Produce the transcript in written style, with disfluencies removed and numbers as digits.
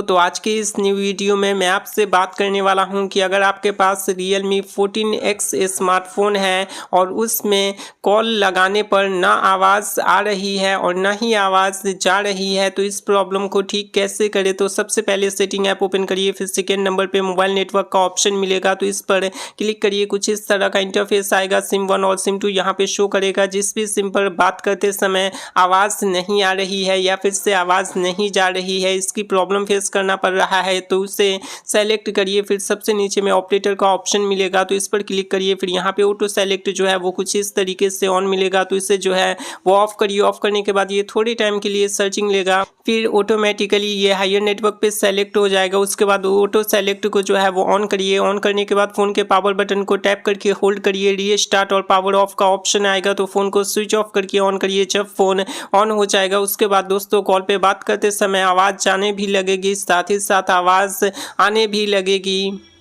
तो आज के इस न्यू वीडियो में मैं आपसे बात करने वाला हूं कि अगर आपके पास Realme 14X स्मार्टफोन है और उसमें कॉल लगाने पर ना आवाज़ आ रही है और ना ही आवाज़ जा रही है तो इस प्रॉब्लम को ठीक कैसे करें। तो सबसे पहले सेटिंग ऐप ओपन करिए, फिर सेकेंड नंबर पे मोबाइल नेटवर्क का ऑप्शन मिलेगा तो इस पर क्लिक करिए। कुछ इस तरह का इंटरफेस आएगा। सिम 1 और सिम 2 यहाँ पे शो करेगा। जिस भी सिम पर बात करते समय आवाज़ नहीं आ रही है या फिर से आवाज़ नहीं जा रही है, इसकी प्रॉब्लम फेस करना पड़ रहा है तो उसे सेलेक्ट करिए। फिर सबसे नीचे में ऑपरेटर का ऑप्शन मिलेगा तो इस पर क्लिक करिए। फिर यहाँ पे ऑटो सेलेक्ट जो है वो कुछ इस तरीके से ऑन मिलेगा तो इसे जो है वो ऑफ करिए। ऑफ करने के बाद ये थोड़े टाइम के लिए सर्चिंग लेगा, फिर ऑटोमेटिकली ये हायर नेटवर्क पे सेलेक्ट हो जाएगा। उसके बाद ऑटो सेलेक्ट को जो है वो ऑन करिए। ऑन करने के बाद फ़ोन के पावर बटन को टैप करके होल्ड करिए। रीस्टार्ट और पावर ऑफ का ऑप्शन आएगा तो फ़ोन को स्विच ऑफ करके ऑन करिए। जब फ़ोन ऑन हो जाएगा उसके बाद दोस्तों कॉल पे बात करते समय आवाज़ जाने भी लगेगी, साथ ही साथ आवाज़ आने भी लगेगी।